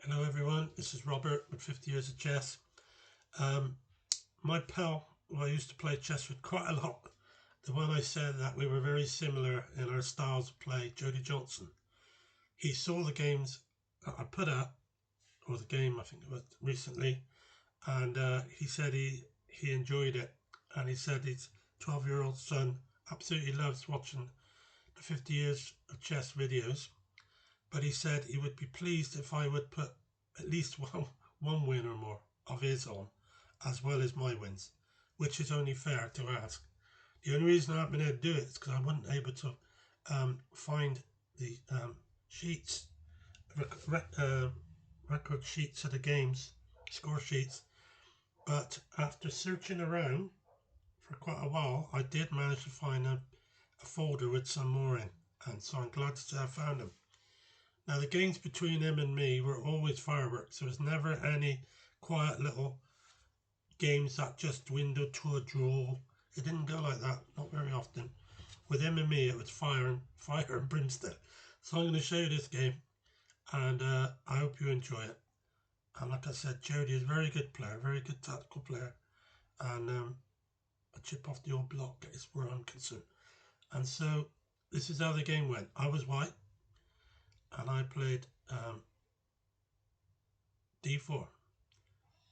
Hello everyone, this is Robert with 50 Years of Chess. My pal, who I used to play chess with quite a lot, the one I said that we were very similar in our styles of play, Jody Johnson. He saw the games that I put up, or the game I think it was recently, and he said he enjoyed it, and he said his 12-year-old son absolutely loves watching the 50 Years of Chess videos. But he said he would be pleased if I would put at least one win or more of his on, as well as my wins, which is only fair to ask. The only reason I haven't been able to do it is because I wasn't able to find the sheets, record sheets of the games, score sheets. But after searching around for quite a while, I did manage to find a folder with some more in, and so I'm glad to say I found them. Now, the games between him and me were always fireworks. There was never any quiet little games that just windowed to a draw. It didn't go like that, not very often. With him and me, it was fire and brimstone. So I'm going to show you this game, and I hope you enjoy it. And like I said, Jody is a very good player, very good tactical player, and a chip off the old block is where I'm concerned. And so this is how the game went. I was white, and I played d4.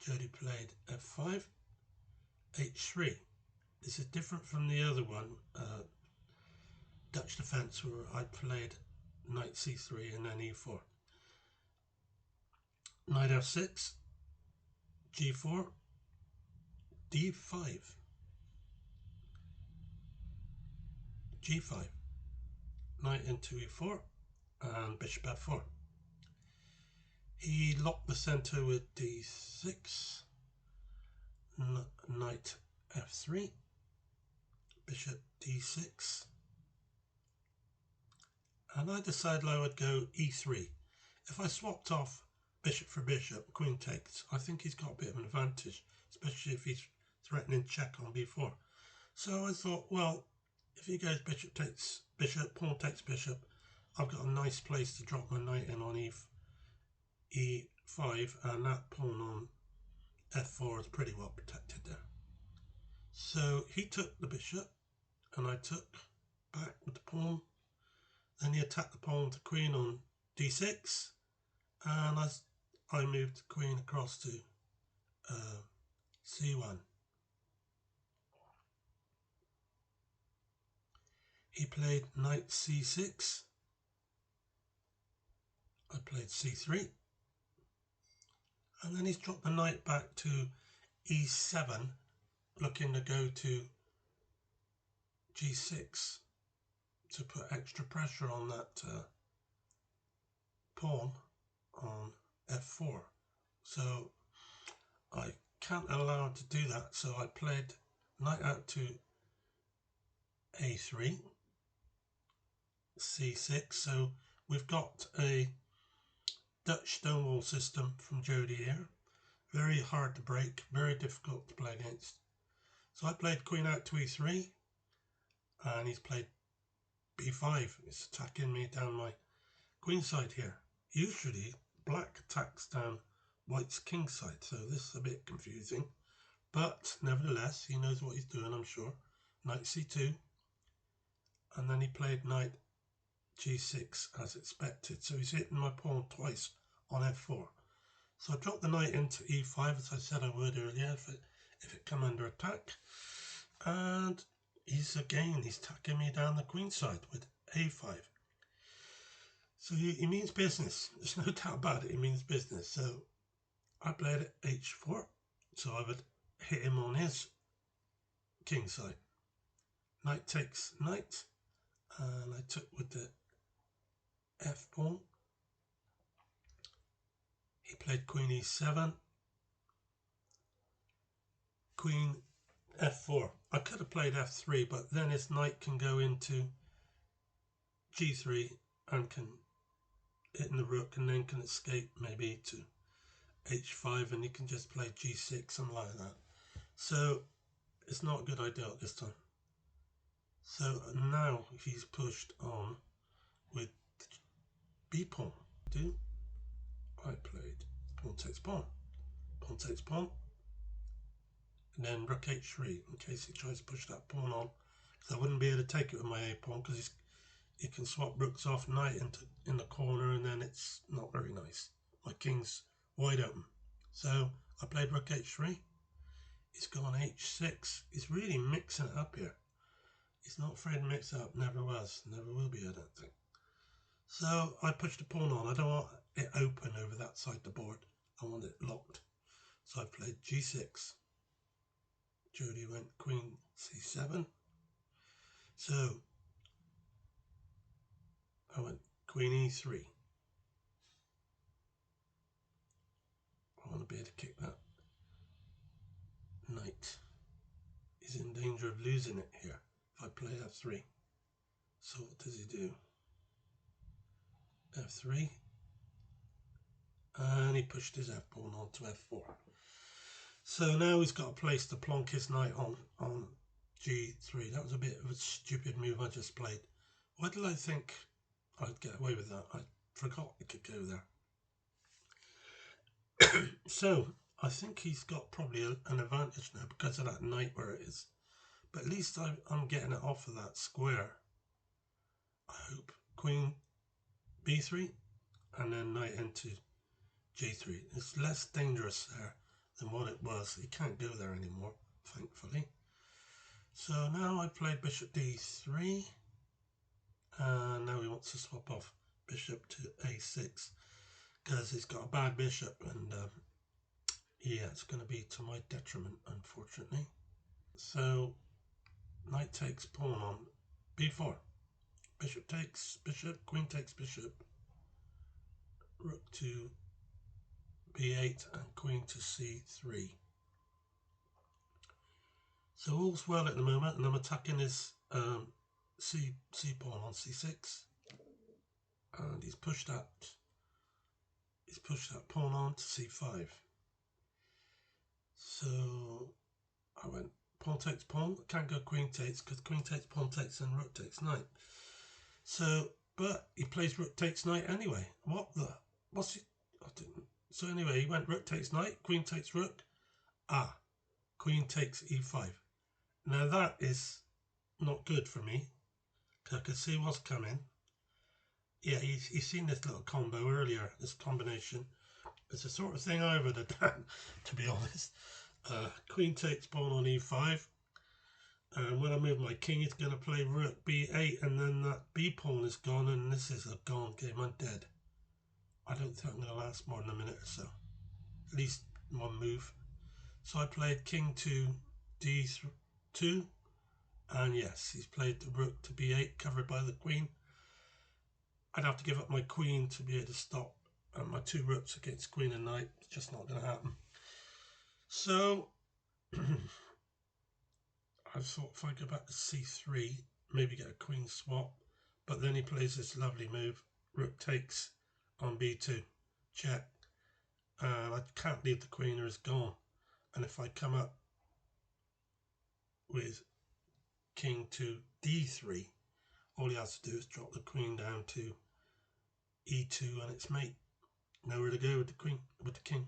Jody played f5, h3. This is different from the other one, Dutch defence, where I played knight c3 and then e4. Knight f6, g4, d5, g5, knight into e4, and bishop f4. He locked the centre with d6, knight f3, bishop d6, and I decided I would go e3. If I swapped off bishop for bishop, queen takes, I think he's got a bit of an advantage, especially if he's threatening check on b4. So I thought, well, if he goes bishop takes bishop, pawn takes bishop, I've got a nice place to drop my knight in on e5, and that pawn on f4 is pretty well protected there. So he took the bishop, and I took back with the pawn. Then he attacked the pawn to queen on d6, and I moved the queen across to c1. He played knight c6. I played c3. And then he's dropped the knight back to e7, looking to go to g6 to put extra pressure on that pawn on f4. So I can't allow him to do that, so I played knight out to a3, c6. So we've got a Dutch stonewall system from Jody here. Very hard to break, very difficult to play against. So I played queen out to e3, and he's played b5. He's attacking me down my queen side here. Usually black attacks down white's king side, so this is a bit confusing. But nevertheless, he knows what he's doing, I'm sure. Knight c2, and then he played knight g6 as expected. So he's hitting my pawn twice on f4. So I dropped the knight into e5 as I said I would earlier if it come under attack. And he's attacking me down the queen side with a5. So he means business. There's no doubt about it, he means business. So I played at h4, so I would hit him on his king side. Knight takes knight, and I took with the f pawn. He played queen e7, queen f4. I could have played f3, but then his knight can go into g3 and can hit in the rook, and then can escape maybe to h5, and he can just play g6, something like that. So it's not a good idea at this time. So now he's pushed on with b pawn. I played pawn takes pawn. Pawn takes pawn. And then rook h3 in case he tries to push that pawn on. Because I wouldn't be able to take it with my a pawn because he can swap rooks off, knight in the corner, and then it's not very nice. My king's wide open. So I played rook h3. He's gone h6. He's really mixing it up here. He's not afraid to mix it up. Never was. Never will be, I don't think. So I pushed the pawn on. I don't want it open over that side of the board. I want it locked. So I played g6. Jody went queen c7. So I went queen e3. I want to be able to kick that knight. He's in danger of losing it here if I play f3. So what does he do? f3. And he pushed his f-pawn on to f4. So now he's got a place to plonk his knight on g3. That was a bit of a stupid move I just played. Why did I think I'd get away with that? I forgot it could go there. So I think he's got probably an advantage now because of that knight where it is. But at least I'm getting it off of that square. I hope. Queen b3 and then knight into g3. It's less dangerous there than what it was. He can't go there anymore, thankfully. So now I played bishop d3. And now he wants to swap off bishop to a6 because he's got a bad bishop, and yeah, it's going to be to my detriment, unfortunately. So knight takes pawn on b4. Bishop takes bishop, queen takes bishop, rook to b8 and queen to c3. So all's well at the moment, and I'm attacking his c pawn on c6, and he's pushed that pawn on to c5. So I went pawn takes pawn. Can't go queen takes because queen takes pawn takes and rook takes knight. So, but he plays rook takes knight anyway. What's he? I didn't. So anyway, he went rook takes knight, queen takes rook. Queen takes e5. Now that is not good for me because I could see what's coming. Yeah, he's seen this little combo earlier, this combination. It's the sort of thing I would have done, to be honest. Queen takes pawn on e5. And when I move my king, it's going to play rook b8, and then that b pawn is gone, and this is a gone game. I'm dead. I don't think I'm going to last more than a minute or so. At least one move. So I played king to d2, and yes, he's played the rook to b8, covered by the queen. I'd have to give up my queen to be able to stop my two rooks against queen and knight. It's just not going to happen. So I thought if I go back to c3, maybe get a queen swap, but then he plays this lovely move, rook takes on b2, check, and I can't leave the queen or it's gone. And if I come up with king to d3, all he has to do is drop the queen down to e2 and it's mate. Nowhere to go with the queen, with the king.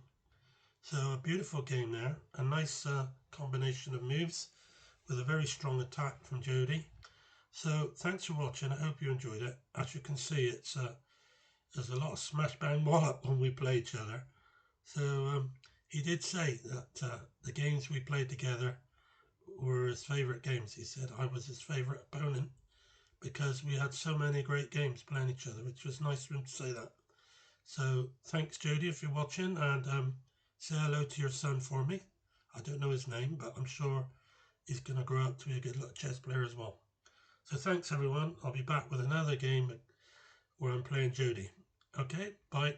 So a beautiful game there, a nice combination of moves with a very strong attack from Jody. So thanks for watching. I hope you enjoyed it. As you can see, there's a lot of smash bang wallop when we play each other. So he did say that the games we played together were his favourite games. He said I was his favourite opponent because we had so many great games playing each other, which was nice for him to say that. So thanks, Jody, if you're watching, and say hello to your son for me. I don't know his name, but I'm sure he's going to grow up to be a good little chess player as well. So thanks, everyone. I'll be back with another game where I'm playing Jody. Okay, bye.